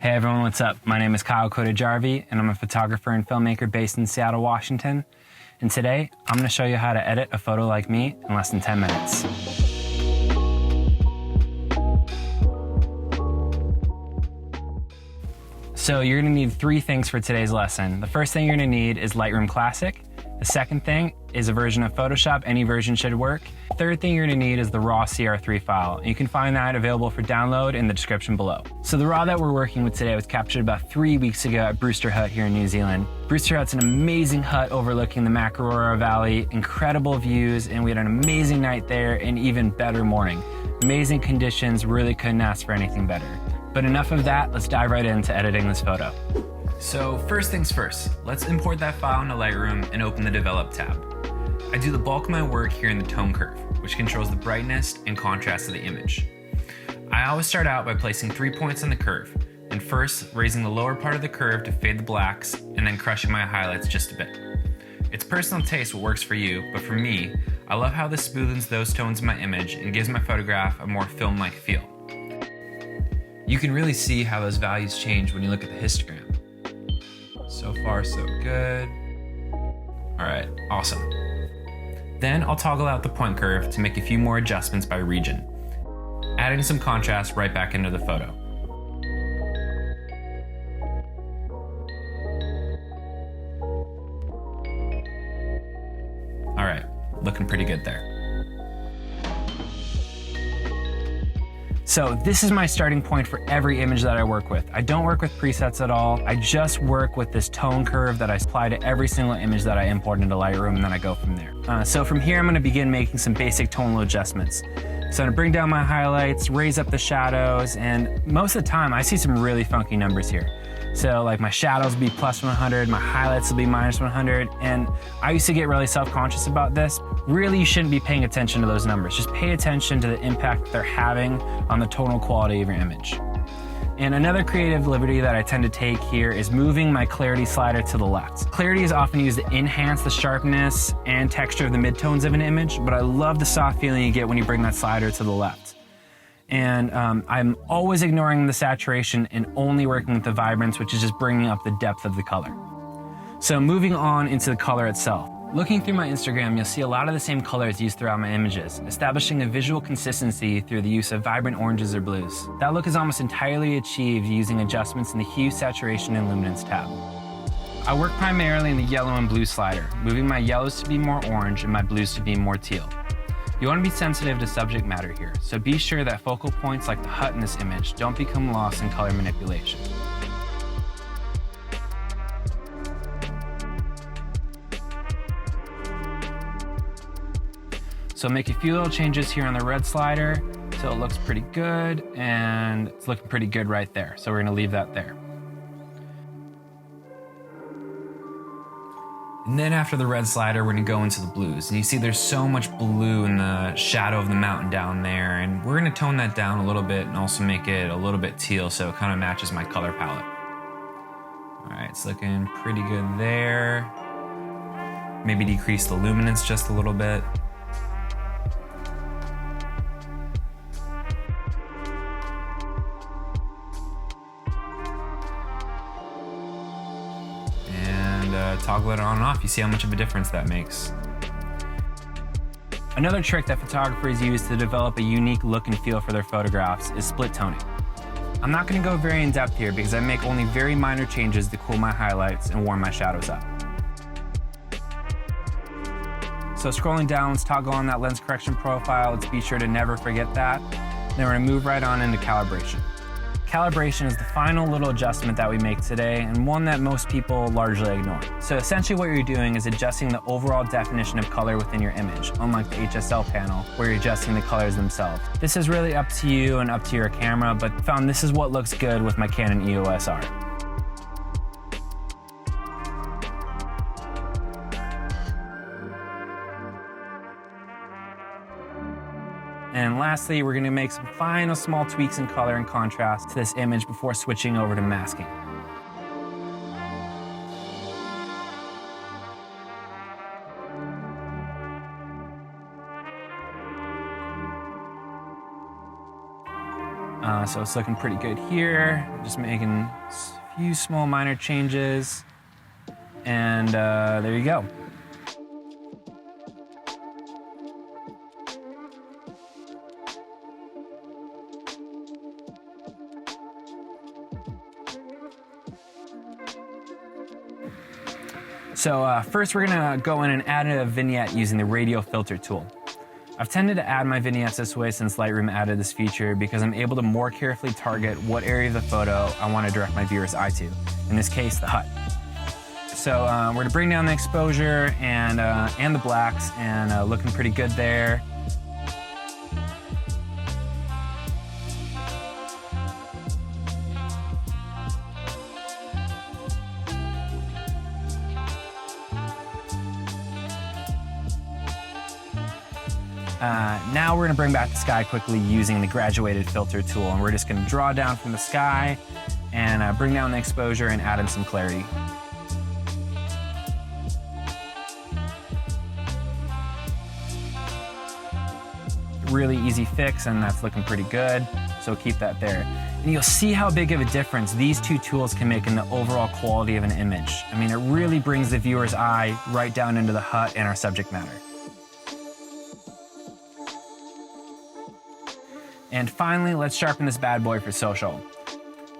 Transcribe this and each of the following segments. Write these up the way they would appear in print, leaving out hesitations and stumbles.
Hey everyone, what's up? My name is Kotajarvi, and I'm a photographer and filmmaker based in Seattle, Washington. And today, I'm going to show you how to edit a photo like me in less than 10 minutes. So you're going to need three things for today's lesson. The first thing you're going to need is Lightroom Classic. The second thing is a version of Photoshop. Any version should work. Third thing you're going to need is the raw CR3 file. You can find that available for download in the description below. So the raw that we're working with today was captured about 3 weeks ago at Brewster Hut here in New Zealand. Brewster Hut's an amazing hut overlooking the Makarora Valley, incredible views, and we had an amazing night there and even better morning. Amazing conditions, really couldn't ask for anything better. But enough of that, let's dive right into editing this photo. So first things first, let's import that file into Lightroom and open the Develop tab. I do the bulk of my work here in the tone curve, which controls the brightness and contrast of the image. I always start out by placing 3 points on the curve, and first raising the lower part of the curve to fade the blacks, and then crushing my highlights just a bit. It's personal taste what works for you, but for me, I love how this smoothens those tones in my image and gives my photograph a more film-like feel. You can really see how those values change when you look at the histogram. So far, so good. All right, awesome. Then I'll toggle out the point curve to make a few more adjustments by region, adding some contrast right back into the photo. All right, looking pretty good there. So this is my starting point for every image that I work with. I don't work with presets at all. I just work with this tone curve that I apply to every single image that I import into Lightroom, and then I go from there. So from here, I'm gonna begin making some basic tonal adjustments. So I'm gonna bring down my highlights, raise up the shadows, and most of the time I see some really funky numbers here. So like my shadows will be plus 100, my highlights will be minus 100, and I used to get really self-conscious about this. Really, you shouldn't be paying attention to those numbers. Just pay attention to the impact they're having on the tonal quality of your image. And another creative liberty that I tend to take here is moving my clarity slider to the left. Clarity is often used to enhance the sharpness and texture of the midtones of an image, but I love the soft feeling you get when you bring that slider to the left. And I'm always ignoring the saturation and only working with the vibrance, which is just bringing up the depth of the color. So moving on into the color itself. Looking through my Instagram, you'll see a lot of the same colors used throughout my images, establishing a visual consistency through the use of vibrant oranges or blues. That look is almost entirely achieved using adjustments in the Hue, Saturation, and Luminance tab. I work primarily in the yellow and blue slider, moving my yellows to be more orange and my blues to be more teal. You want to be sensitive to subject matter here, so be sure that focal points like the hut in this image don't become lost in color manipulation. So make a few little changes here on the red slider so it looks pretty good, and it's looking pretty good right there. So we're gonna leave that there. And then after the red slider, we're gonna go into the blues. And you see there's so much blue in the shadow of the mountain down there, and we're gonna tone that down a little bit and also make it a little bit teal so it kind of matches my color palette. All right, it's looking pretty good there. Maybe decrease the luminance just a little bit. Toggle it on and off, you see how much of a difference that makes. Another trick that photographers use to develop a unique look and feel for their photographs is split toning. I'm not going to go very in depth here because I make only very minor changes to cool my highlights and warm my shadows up. So scrolling down, let's toggle on that lens correction profile. Let's be sure to never forget that. Then we're going to move right on into calibration. Calibration is the final little adjustment that we make today, and one that most people largely ignore. So essentially what you're doing is adjusting the overall definition of color within your image, unlike the HSL panel, where you're adjusting the colors themselves. This is really up to you and up to your camera, but I found this is what looks good with my Canon EOS R. And lastly, we're gonna make some final small tweaks in color and contrast to this image before switching over to masking. So it's looking pretty good here. Just making a few small minor changes. And there you go. So first we're gonna go in and add a vignette using the radial filter tool. I've tended to add my vignettes this way since Lightroom added this feature because I'm able to more carefully target what area of the photo I want to direct my viewer's eye to. In this case, the hut. So we're gonna bring down the exposure and the blacks, and looking pretty good there. Now we're gonna bring back the sky quickly using the graduated filter tool, and we're just gonna draw down from the sky and bring down the exposure and add in some clarity. Really easy fix, and that's looking pretty good, so keep that there. And you'll see how big of a difference these two tools can make in the overall quality of an image. I mean, it really brings the viewer's eye right down into the hut and our subject matter. And finally, let's sharpen this bad boy for social.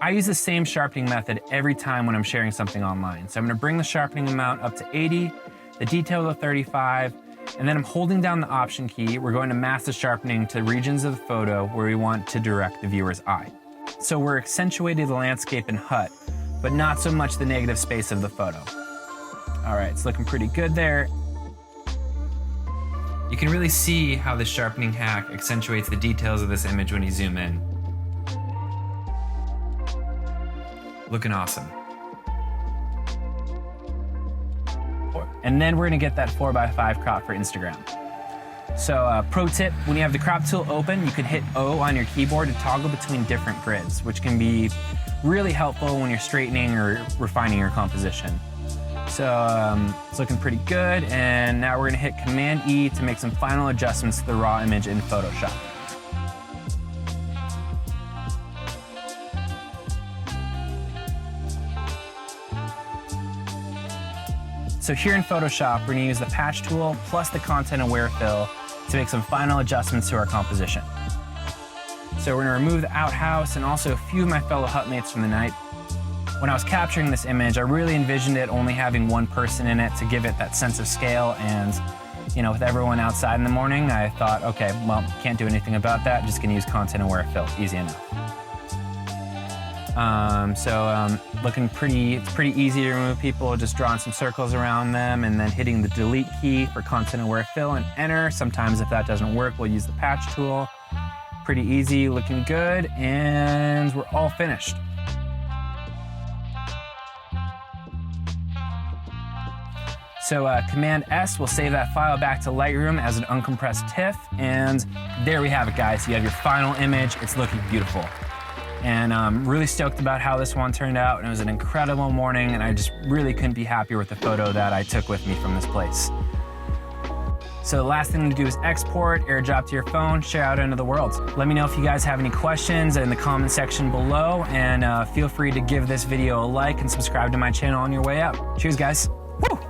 I use the same sharpening method every time when I'm sharing something online. So I'm gonna bring the sharpening amount up to 80, the detail to 35, and then I'm holding down the Option key. We're going to mask the sharpening to regions of the photo where we want to direct the viewer's eye. So we're accentuating the landscape and hut, but not so much the negative space of the photo. All right, it's looking pretty good there. You can really see how the sharpening hack accentuates the details of this image when you zoom in. Looking awesome. And then we're gonna get that 4:5 crop for Instagram. So pro tip, when you have the crop tool open, you can hit O on your keyboard to toggle between different grids, which can be really helpful when you're straightening or refining your composition. So it's looking pretty good, and now we're gonna hit Command E to make some final adjustments to the raw image in Photoshop. So here in Photoshop, we're gonna use the patch tool plus the content aware fill to make some final adjustments to our composition. So we're gonna remove the outhouse and also a few of my fellow hutmates from the night. When I was capturing this image, I really envisioned it only having one person in it to give it that sense of scale, and you know, with everyone outside in the morning, I thought, okay, well, can't do anything about that, just gonna use content aware fill, easy enough. Looking it's pretty easy to remove people, just drawing some circles around them and then hitting the delete key for content aware fill and enter. Sometimes if that doesn't work, we'll use the patch tool. Pretty easy, looking good, and we're all finished. So Command S will save that file back to Lightroom as an uncompressed TIFF, and there we have it, guys. You have your final image. It's looking beautiful. And I'm really stoked about how this one turned out, and it was an incredible morning, and I just really couldn't be happier with the photo that I took with me from this place. So the last thing to do is export, airdrop to your phone, share out into the world. Let me know if you guys have any questions in the comment section below, and feel free to give this video a like and subscribe to my channel on your way out. Cheers, guys. Woo!